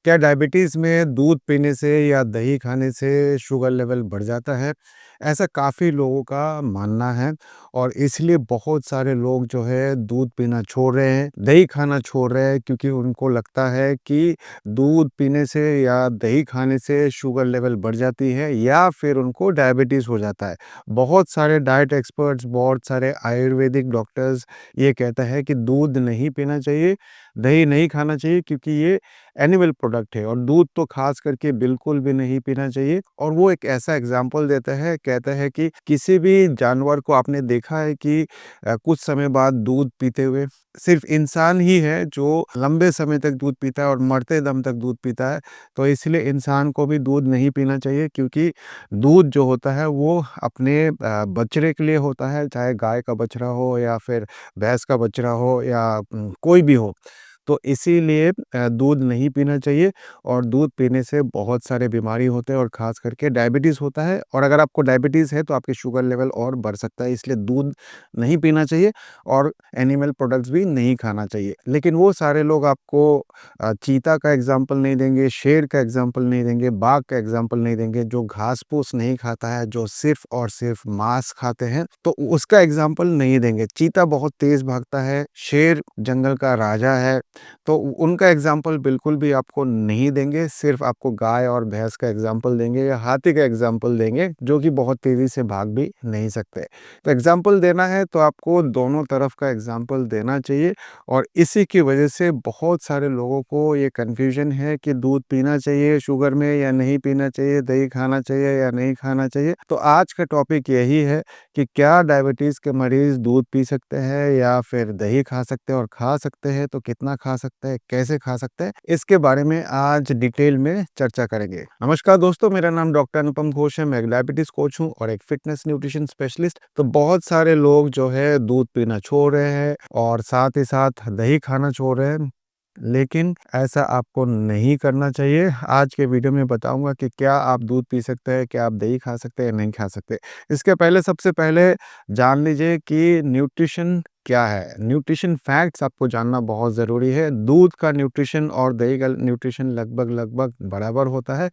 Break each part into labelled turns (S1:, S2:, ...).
S1: क्या डायबिटीज़ में दूध पीने से या दही खाने से शुगर लेवल बढ़ जाता है? ऐसा काफ़ी लोगों का मानना है और इसलिए बहुत सारे लोग जो है दूध पीना छोड़ रहे हैं, दही खाना छोड़ रहे हैं क्योंकि उनको लगता है कि दूध पीने से या दही खाने से शुगर लेवल बढ़ जाती है या फिर उनको डायबिटीज़ हो जाता है। बहुत सारे डाइट एक्सपर्ट्स, बहुत सारे आयुर्वेदिक डॉक्टर्स ये कहता है कि दूध नहीं पीना चाहिए, दही नहीं खाना चाहिए क्योंकि ये एनिमल प्रोडक्ट है और दूध तो खास करके बिल्कुल भी नहीं पीना चाहिए। और वो एक ऐसा एग्जाम्पल देता है, कहता है कि किसी भी जानवर को आपने देखा है कि कुछ समय बाद दूध पीते हुए? सिर्फ इंसान ही है जो लंबे समय तक दूध पीता है और मरते दम तक दूध पीता है। तो इसलिए इंसान को भी दूध नहीं पीना चाहिए क्योंकि दूध जो होता है वो अपने बछड़े के लिए होता है, चाहे गाय का बछड़ा हो या फिर भैंस का बछड़ा हो या कोई भी हो। तो इसीलिए दूध नहीं पीना चाहिए और दूध पीने से बहुत सारे बीमारी होते हैं और ख़ास करके डायबिटीज़ होता है और अगर आपको डायबिटीज़ है तो आपकी शुगर लेवल और बढ़ सकता है, इसलिए दूध नहीं पीना चाहिए और एनिमल प्रोडक्ट्स भी नहीं खाना चाहिए। लेकिन वो सारे लोग आपको चीता का एग्ज़ाम्पल नहीं देंगे, शेर का एग्ज़ाम्पल नहीं देंगे, बाघ का एग्ज़ाम्पल नहीं देंगे, जो घास-फूस नहीं खाता है, जो सिर्फ़ और सिर्फ़ मांस खाते हैं, तो उसका एग्ज़ाम्पल नहीं देंगे। चीता बहुत तेज़ भागता है, शेर जंगल का राजा है, तो उनका एग्ज़ाम्पल बिल्कुल भी आपको नहीं देंगे, सिर्फ़ आपको गाय और भैंस का एग्ज़ाम्पल देंगे या हाथी का एग्ज़ाम्पल देंगे, जो कि बहुत तेज़ी से भाग भी नहीं सकते। तो एग्ज़ाम्पल देना है तो आपको दोनों तरफ का एग्ज़ाम्पल देना चाहिए और इसी की वजह से बहुत सारे लोगों को ये कन्फ्यूज़न है कि दूध पीना चाहिए शुगर में या नहीं पीना चाहिए, दही खाना चाहिए या नहीं खाना चाहिए। तो आज का टॉपिक यही है कि क्या डायबिटीज़ के मरीज़ दूध पी सकते हैं या फिर दही खा सकते हैं और खा सकते हैं तो कितना खा सकते हैं, कैसे खा सकते हैं? इसके बारे में आज डिटेल में चर्चा करेंगे। नमस्कार दोस्तों, मेरा नाम डॉक्टर अनुपम घोष है, मैं एक डायबिटीज़ कोच हूँ और एक फिटनेस न्यूट्रिशन स्पेशलिस्ट। तो बहुत सारे लोग जो है दूध पीना छोड़ रहे हैं और साथ ही साथ दही खाना छोड़ रहे हैं। लेकिन ऐसा आपको नहीं करना चाहिए। आज के वीडियो में बताऊँगा कि क्या आप दूध पी सकते हैं, क्या आप दही खा सकते हैं या नहीं खा सकते। इसके पहले सबसे पहले जान लीजिए कि न्यूट्रिशन क्या है? न्यूट्रिशन फैक्ट्स आपको जानना बहुत ज़रूरी है। दूध का न्यूट्रिशन और दही का न्यूट्रिशन लगभग-लगभग बराबर होता है।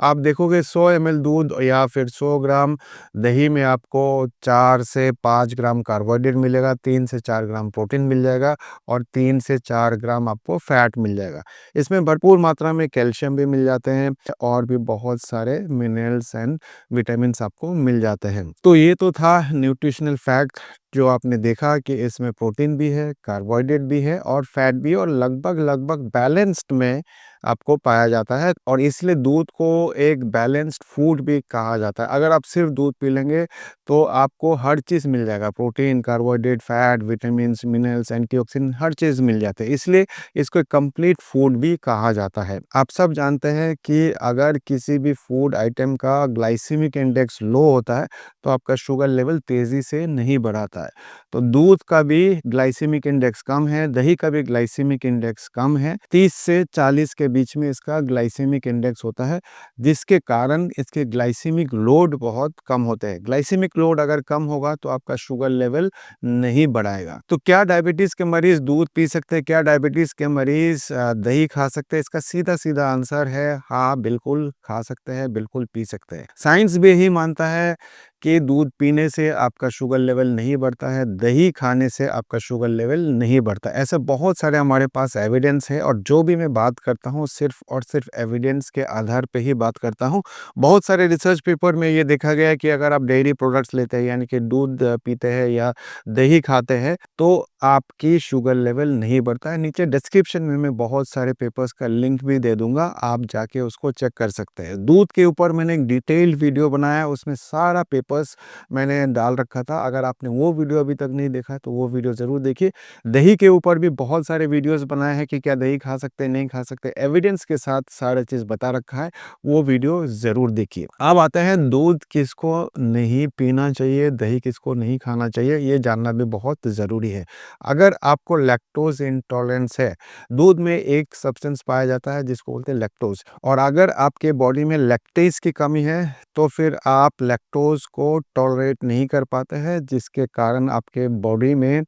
S1: आप देखोगे 100 एमएल दूध या फिर 100 ग्राम दही में आपको 4 से 5 ग्राम कार्बोहाइड्रेट मिलेगा, 3 से 4 ग्राम प्रोटीन मिल जाएगा और 3 से 4 ग्राम आपको फैट मिल जाएगा। इसमें भरपूर मात्रा में कैल्शियम भी मिल जाते हैं और भी बहुत सारे मिनरल्स एंड विटामिन्स आपको मिल जाते हैं। तो ये तो था न्यूट्रिशनल फैक्ट जो आपने देखा कि इसमें प्रोटीन भी है, कार्बोहाइड्रेट भी है और फैट भी और लगभग-लगभग बैलेंस्ड में आपको पाया जाता है और इसलिए दूध को एक बैलेंस्ड फूड भी कहा जाता है। अगर आप सिर्फ दूध पी लेंगे तो आपको हर चीज़ मिल जाएगा, protein, carbohydrate, fat, vitamins, minerals, antioxidant हर चीज़ मिल जाते हैं। इसलिए इसको एक कंप्लीट फूड भी कहा जाता है। आप सब जानते हैं कि अगर किसी भी फूड आइटम का ग्लाइसेमिक इंडेक्स लो होता है, तो आपका शुगर लेवल तेज़ी से नहीं बढ़ाता है। तो दूध का भी ग्लाइसेमिक इंडेक्स कम है, दही का भी ग्लाइसेमिक इंडेक्स कम है। 30 से 40 के बीच में इसका ग्लाइसेमिक इंडेक्स होता है, जिसके कारण इसके ग्लाइसेमिक लोड बहुत कम होते हैं। ग्लाइसेमिक लोड अगर कम होगा तो आपका शुगर लेवल नहीं बढ़ाएगा। तो क्या डायबिटीज़ के मरीज़ दूध पी सकते हैं? क्या डायबिटीज़ के मरीज़ दही खा सकते हैं? इसका सीधा-सीधा आंसर है हाँ, बिल्कुल खा सकते हैं, बिल्कुल पी सकते हैं। साइंस भी यही मानता है कि दूध पीने से आपका शुगर लेवल नहीं बढ़ता है, दही खाने से आपका शुगर लेवल नहीं बढ़ता। ऐसे बहुत सारे हमारे पास एविडेंस है और जो भी मैं बात करता हूँ सिर्फ़ और सिर्फ़ एविडेंस के आधार पे ही बात करता हूँ। बहुत सारे रिसर्च पेपर में ये देखा गया है कि अगर आप डेयरी प्रोडक्ट्स लेते हैं यानी कि दूध पीते हैं या दही खाते हैं तो आपकी शुगर लेवल नहीं बढ़ता है। नीचे डिस्क्रिप्शन में मैं बहुत सारे पेपर्स का लिंक भी दे दूँगा, आप जाके उसको चेक कर सकते हैं। दूध के ऊपर मैंने एक डिटेल्ड वीडियो बनाया है, उसमें सारा पेपर्स मैंने डाल रखा था। अगर आपने वो वीडियो अभी तक नहीं देखा है तो वो वीडियो ज़रूर देखिए। दही के ऊपर भी बहुत सारे वीडियोज़ बनाए हैं कि क्या दही खा सकते हैं, नहीं खा सकते। एविडेंस के साथ सारा चीज़ बता रखा है, वो वीडियो ज़रूर देखिए। अब आते हैं दूध किसको नहीं पीना चाहिए, दही किसको नहीं खाना चाहिए, ये जानना भी बहुत ज़रूरी है। अगर आपको लैक्टोज़ इंटॉलरेंस है, दूध में एक सब्सटेंस पाया जाता है जिसको बोलते हैं लैक्टोज़ और अगर आपके बॉडी में लैक्टेज़ की कमी है, तो फिर आप लैक्टोज़ को टॉलरेट नहीं कर पाते हैं, जिसके कारण आपके बॉडी में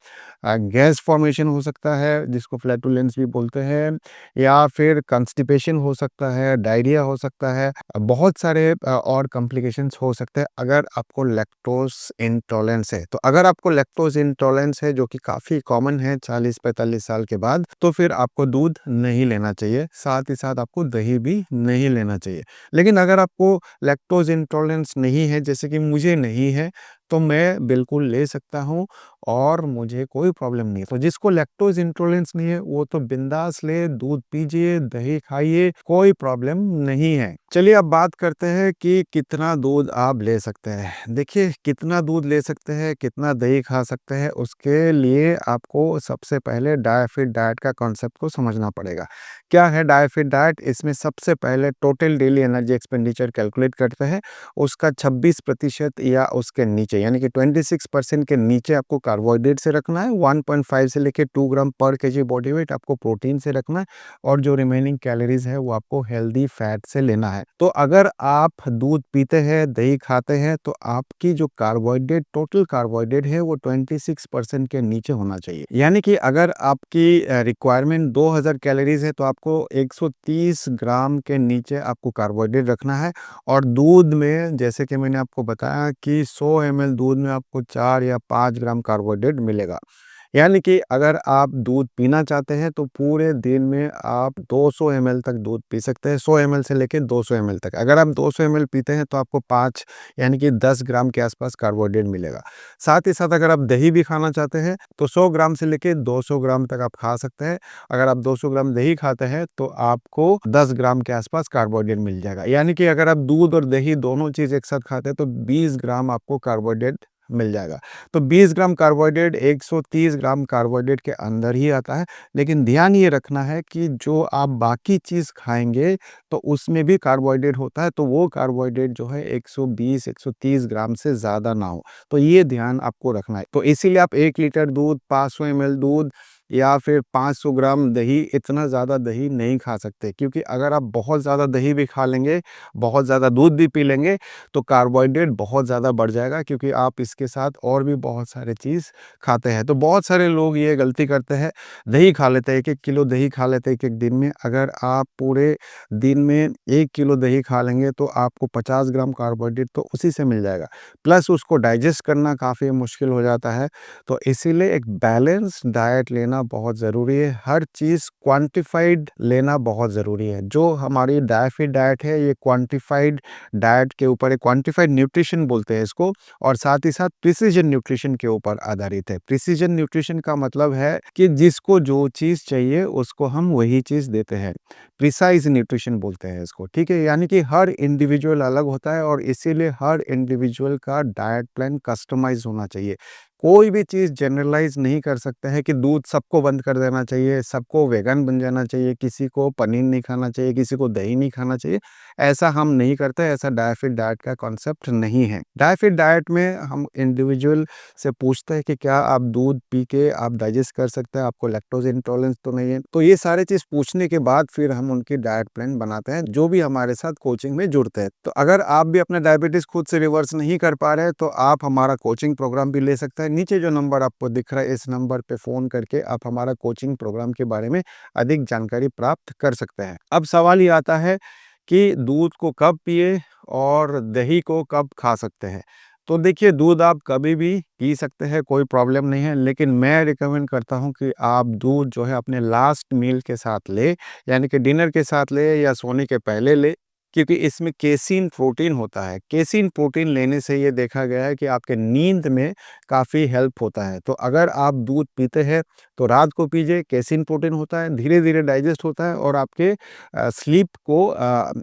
S1: गैस फॉर्मेशन हो सकता है, जिसको फ्लैटुलेंस भी बोलते हैं, या फिर कॉन्स्टिपेशन हो सकता है, डायरिया हो सकता है। बहुत सारे और कॉम्प्लिकेशंस हो सकते हैं अगर आपको लैक्टोज़ इंटॉलरेंस है। तो अगर आपको लैक्टोज़ इंटॉलरेंस है, जो कि काफ़ी कॉमन है 40-45 साल के बाद, तो फिर आपको दूध नहीं लेना चाहिए, साथ ही साथ आपको दही भी नहीं लेना चाहिए। लेकिन अगर आपको लैक्टोज़ इंटॉलरेंस नहीं है, जैसे कि मुझे नहीं है, तो मैं बिल्कुल ले सकता हूँ और मुझे कोई प्रॉब्लम नहीं है। तो जिसको लैक्टोज़ इंटॉलरेंस नहीं है, वो तो बिंदास ले, दूध पीजिए, दही खाइए, कोई प्रॉब्लम नहीं है। चलिए अब बात करते हैं कि कितना दूध आप ले सकते हैं। देखिए, कितना दूध ले सकते हैं, कितना दही खा सकते हैं, उसके लिए आपको सबसे पहले डायफिट डाइट का कॉन्सेप्ट को समझना पड़ेगा। क्या है डायफिट डाइट? इसमें सबसे पहले total daily energy expenditure calculate करते हैं, उसका 26% या उसके नीचे, यानी कि 26% के नीचे आपको कार्बोहाइड्रेट से रखना है, 1.5 से लेके 2 ग्राम पर केजी बॉडी वेट आपको प्रोटीन से रखना है, और जो रिमेनिंग कैलोरीज है वो आपको हेल्दी फैट से लेना है। तो अगर आप दूध पीते हैं, दही खाते हैं, तो आपकी जो कार्बोहाइड्रेट, टोटल कार्बोहाइड्रेट है, वो 26% के नीचे होना चाहिए। यानी कि अगर आपकी रिक्वायरमेंट 2000 कैलोरीज है, तो आपको 130 ग्राम के नीचे आपको कार्बोहाइड्रेट रखना है। और दूध में, जैसे कि मैंने आपको बताया कि 100 ml दूध में आपको 4 या 5 ग्राम कार्बोहाइड्रेट मिलेगा। यानी कि अगर आप दूध पीना चाहते हैं, तो पूरे दिन में आप 200 ml तक दूध पी सकते हैं, 100 ml से लेके 200 ml तक। अगर आप 200 ml पीते हैं, तो आपको 5 यानी कि 10 ग्राम के आसपास कार्बोहाइड्रेट मिलेगा। साथ ही साथ अगर आप दही भी खाना चाहते हैं, तो 100 ग्राम से लेके 200 ग्राम तक आप खा सकते हैं। अगर आप 200 ग्राम दही खाते हैं, तो आपको 10 ग्राम के आसपास कार्बोहाइड्रेट मिल जाएगा। यानी कि अगर आप दूध और दही दोनों चीज़ एक साथ खाते हैं, तो 20 ग्राम आपको कार्बोहाइड्रेट मिल जाएगा। तो 20 ग्राम कार्बोहाइड्रेट 130 ग्राम कार्बोहाइड्रेट के अंदर ही आता है। लेकिन ध्यान ये रखना है कि जो आप बाकी चीज़ खाएँगे, तो उसमें भी कार्बोहाइड्रेट होता है, तो वो कार्बोहाइड्रेट जो है 120-130 ग्राम से ज़्यादा ना हो। तो ये ध्यान आपको रखना है। तो इसीलिए आप 1 लीटर दूध, 500 ml दूध या फिर 500 ग्राम दही, इतना ज़्यादा दही नहीं खा सकते, क्योंकि अगर आप बहुत ज़्यादा दही भी खा लेंगे, बहुत ज़्यादा दूध भी पी लेंगे, तो कार्बोहाइड्रेट बहुत ज़्यादा बढ़ जाएगा, क्योंकि आप इसके साथ और भी बहुत सारे चीज़ खाते हैं। तो बहुत सारे लोग ये गलती करते हैं, दही खा लेते हैं, 1-1 किलो दही खा लेते हैं एक-एक दिन में। अगर आप पूरे दिन में 1 किलो दही खा लेंगे, तो आपको 50 ग्राम कार्बोहाइड्रेट तो उसी से मिल जाएगा। प्लस उसको डाइजेस्ट करना काफ़ी मुश्किल हो जाता है। तो इसीलिए एक बैलेंस डाइट लेना बहुत ज़रूरी है। हर चीज़ क्वांटिफाइड लेना बहुत ज़रूरी है। जो हमारी डायफिट डाइट है, ये क्वांटिफाइड डाइट के ऊपर है, क्वांटिफाइड न्यूट्रिशन बोलते हैं इसको, और साथ ही साथ प्रिसिजन न्यूट्रिशन के ऊपर आधारित है। प्रिसिजन न्यूट्रिशन का मतलब है कि जिसको जो चीज़ चाहिए, उसको हम वही चीज़ देते हैं। प्रिसाइज न्यूट्रिशन बोलते हैं इसको, ठीक है? यानी कि हर इंडिविजुअल अलग होता है, और इसीलिए हर इंडिविजुअल का डाइट प्लान कस्टमाइज़ होना चाहिए। कोई भी चीज़ जनरलाइज़ नहीं कर सकते हैं कि दूध सबको बंद कर देना चाहिए, सबको वेगन बन जाना चाहिए, किसी को पनीर नहीं खाना चाहिए, किसी को दही नहीं खाना चाहिए। ऐसा हम नहीं करते, ऐसा डायफिट डाइट का कॉन्सेप्ट नहीं है। डायफिट डाइट में हम इंडिविजुअल से पूछते हैं कि क्या आप दूध पी के आप डाइजेस्ट कर सकते हैं, आपको लैक्टोज़ इंटॉलरेंस तो नहीं है? तो ये सारी चीज़ पूछने के बाद फिर हम उनकी डाइट प्लान बनाते हैं, जो भी हमारे साथ कोचिंग में जुड़ते हैं। तो अगर आप भी अपना डायबिटीज़ खुद से रिवर्स नहीं कर पा रहे हैं, तो आप हमारा कोचिंग प्रोग्राम भी ले सकते हैं। नीचे जो नंबर आपको दिख रहा है, इस नंबर पे फ़ोन करके आप हमारा कोचिंग प्रोग्राम के बारे में अधिक जानकारी प्राप्त कर सकते हैं। अब सवाल ये आता है कि दूध को कब पिए और दही को कब खा सकते हैं? तो देखिए, दूध आप कभी भी पी सकते हैं, कोई प्रॉब्लम नहीं है, लेकिन मैं रिकमेंड करता हूँ कि आप दूध जो है अपने लास्ट मील के साथ लें, यानी कि डिनर के साथ लें या सोने के पहले लें, क्योंकि इसमें केसीन प्रोटीन होता है। केसीन प्रोटीन लेने से ये देखा गया है कि आपके नींद में काफ़ी हेल्प होता है। तो अगर आप दूध पीते हैं, तो रात को पीजिए, केसीन प्रोटीन होता है, धीरे-धीरे डाइजेस्ट होता है और आपके स्लीप को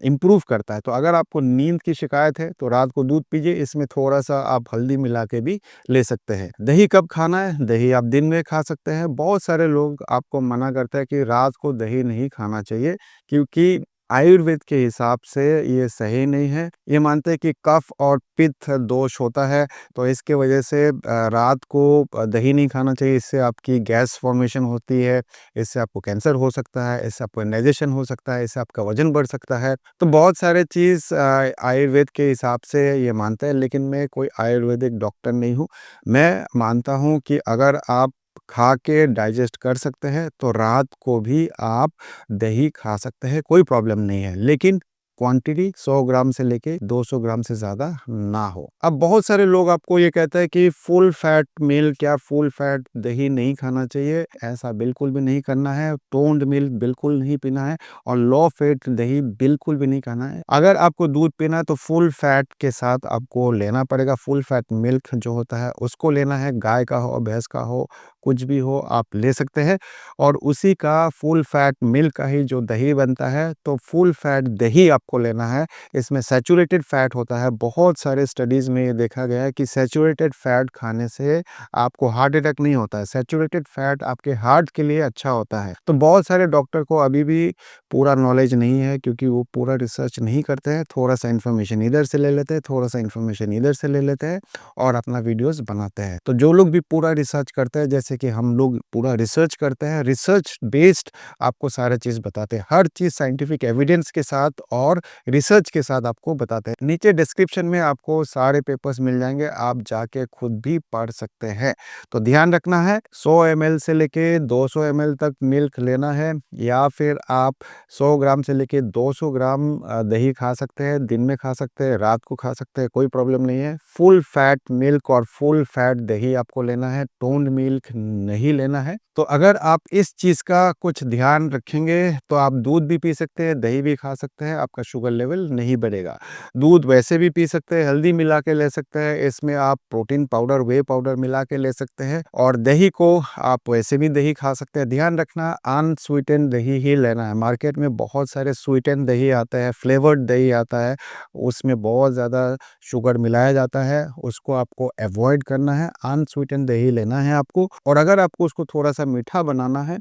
S1: इम्प्रूव करता है। तो अगर आपको नींद की शिकायत है, तो रात को दूध पीजिए, इसमें थोड़ा-सा आप हल्दी मिला के भी ले सकते हैं। दही कब खाना है? दही आप दिन में खा सकते हैं। बहुत सारे लोग आपको मना करते हैं कि रात को दही नहीं खाना चाहिए, क्योंकि आयुर्वेद के हिसाब से ये सही नहीं है। ये मानते हैं कि कफ और पित्त दोष होता है, तो इसके वजह से रात को दही नहीं खाना चाहिए। इससे आपकी गैस फॉर्मेशन होती है, इससे आपको कैंसर हो सकता है, इससे आपको इंडाइजेशन हो सकता है, इससे आपका वज़न बढ़ सकता है। तो बहुत सारे चीज़ आयुर्वेद के हिसाब से ये मानते हैं, लेकिन मैं कोई आयुर्वेदिक डॉक्टर नहीं हूँ। मैं मानता हूँ कि अगर आप खा के डाइजेस्ट कर सकते हैं, तो रात को भी आप दही खा सकते हैं, कोई प्रॉब्लम नहीं है। लेकिन क्वांटिटी 100 ग्राम से लेके 200 ग्राम से ज़्यादा ना हो। अब बहुत सारे लोग आपको ये कहते हैं कि फुल फैट मिल्क या फुल फैट दही नहीं खाना चाहिए, ऐसा बिल्कुल भी नहीं करना है। टोन्ड मिल्क बिल्कुल नहीं पीना है और लो फैट दही बिल्कुल भी नहीं खाना है। अगर आपको दूध पीना है तो फुल फैट के साथ आपको लेना पड़ेगा। फुल फैट मिल्क जो होता है उसको लेना है, गाय का हो, भैंस का हो, कुछ भी हो आप ले सकते हैं। और उसी का फुल फैट मिल्क का ही जो दही बनता है, तो फुल फैट दही आपको लेना है। इसमें सैचुरेटेड फैट होता है। बहुत सारे स्टडीज़ में ये देखा गया है कि सैचुरेटेड फैट खाने से आपको हार्ट अटैक नहीं होता है। सैचुरेटेड फैट आपके हार्ट के लिए अच्छा होता है। तो बहुत सारे डॉक्टर को अभी भी पूरा नॉलेज नहीं है, क्योंकि वो पूरा रिसर्च नहीं करते हैं। थोड़ा-सा इन्फॉर्मेशन इधर से ले लेते हैं, थोड़ा-सा इन्फॉर्मेशन इधर से ले लेते हैं और अपना वीडियोज़ बनाते हैं। तो जो लोग भी पूरा रिसर्च करते हैं, जैसे कि हम लोग पूरा रिसर्च करते हैं, रिसर्च बेस्ड आपको सारा चीज़ बताते हैं। हर चीज़ साइंटिफिक एविडेंस के साथ और रिसर्च के साथ आपको बताते हैं। नीचे डिस्क्रिप्शन में आपको सारे पेपर्स मिल जाएँगे, आप जाके खुद भी पढ़ सकते हैं। तो ध्यान रखना है, 100 एमएल से लेके 200 एमएल तक मिल्क लेना है, या फिर आप 100 ग्राम से लेके 200 ग्राम दही खा सकते हैं। दिन में खा सकते हैं, रात को खा सकते हैं, कोई प्रॉब्लम नहीं है। फुल फैट मिल्क और फुल फैट दही आपको लेना है, टोन्ड मिल्क नहीं लेना है। तो अगर आप इस चीज़ का कुछ ध्यान रखेंगे, तो आप दूध भी पी सकते हैं, दही भी खा सकते हैं, आपका शुगर लेवल नहीं बढ़ेगा। दूध वैसे भी पी सकते हैं, हल्दी मिला के ले सकते हैं, इसमें आप प्रोटीन पाउडर, व्हे पाउडर मिला के ले सकते हैं, और दही को आप वैसे भी दही खा सकते हैं। ध्यान रखना, अनस्वीटेंड दही ही लेना है। मार्केट में बहुत सारे स्वीटेंड दही आता है, फ्लेवर्ड दही आता है, उसमें बहुत ज़्यादा शुगर मिलाया जाता है, उसको आपको अवॉइड करना है। अनस्वीटेंड दही लेना है आपको। और अगर आपको उसको थोड़ा-सा मीठा बनाना है,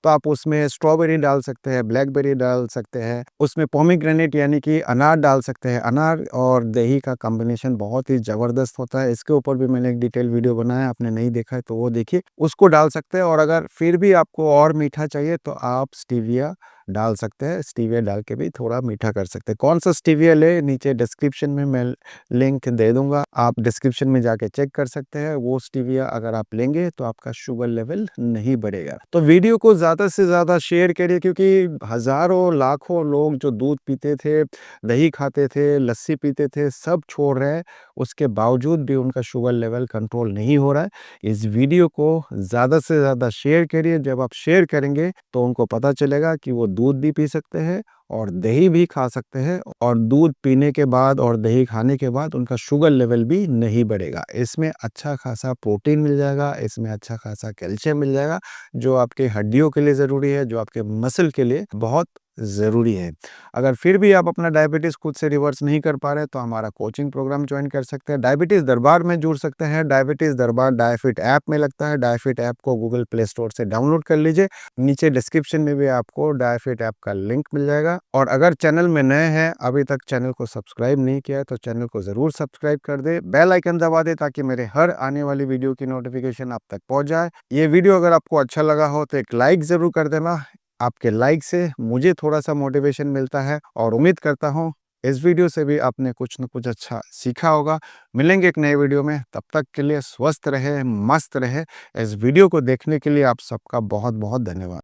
S1: तो आप उसमें स्ट्रॉबेरी डाल सकते हैं, ब्लैकबेरी डाल सकते हैं, उसमें पोमीग्रेनेट यानी कि अनार डाल सकते हैं। अनार और दही का कॉम्बिनेशन बहुत ही ज़बरदस्त होता है। इसके ऊपर भी मैंने एक डिटेल वीडियो बनाया है, आपने नहीं देखा है तो वो देखिए, उसको डाल सकते हैं। और अगर फिर भी आपको और मीठा चाहिए, तो आप स्टीविया डाल सकते हैं। स्टीविया डाल के भी थोड़ा मीठा कर सकते हैं। कौन-सा स्टीविया लें, नीचे डिस्क्रिप्शन में मैं लिंक दे दूँगा, आप डिस्क्रिप्शन में जाके चेक कर सकते हैं। वो स्टीविया अगर आप लेंगे, तो आपका शुगर लेवल नहीं बढ़ेगा। तो वीडियो को ज़्यादा से ज़्यादा शेयर करिए, क्योंकि हज़ारों, लाखों लोग जो दूध पीते थे, दही खाते थे, लस्सी पीते थे, सब छोड़ रहे हैं। उसके बावजूद भी उनका शुगर लेवल कंट्रोल नहीं हो रहा है। इस वीडियो को ज़्यादा से ज़्यादा शेयर करिए। जब आप शेयर करेंगे, तो उनको पता चलेगा कि वो दूध भी पी सकते हैं और दही भी खा सकते हैं, और दूध पीने के बाद और दही खाने के बाद उनका शुगर लेवल भी नहीं बढ़ेगा। इसमें अच्छा खासा प्रोटीन मिल जाएगा, इसमें अच्छा खासा कैल्शियम मिल जाएगा, जो आपके हड्डियों के लिए ज़रूरी है, जो आपके मसल के लिए बहुत ज़रूरी है। अगर फिर भी आप अपना डायबिटीज़ खुद से रिवर्स नहीं कर पा रहे, तो हमारा कोचिंग प्रोग्राम ज्वाइन कर सकते हैं। डायबिटीज़ दरबार में जुड़ सकते हैं। डायबिटीज़ दरबार डायफिट ऐप में लगता है। डायफिट ऐप को गूगल प्ले स्टोर से डाउनलोड कर लीजिए। नीचे डिस्क्रिप्शन में भी आपको डायफिट ऐप का लिंक मिल जाएगा। और अगर चैनल में नए हैं, अभी तक चैनल को सब्सक्राइब नहीं किया है, तो चैनल को ज़रूर सब्सक्राइब कर दें, बेल आइकन दबा दें, ताकि मेरे हर आने वाली वीडियो की नोटिफिकेशन आप तक पहुंच जाए। ये वीडियो अगर आपको अच्छा लगा हो, तो एक लाइक ज़रूर कर देना। आपके लाइक से मुझे थोड़ा-सा मोटिवेशन मिलता है, और उम्मीद करता हूँ इस वीडियो से भी आपने कुछ न कुछ अच्छा सीखा होगा। मिलेंगे एक नए वीडियो में, तब तक के लिए स्वस्थ रहें, मस्त रहें। इस वीडियो को देखने के लिए आप सबका बहुत-बहुत धन्यवाद।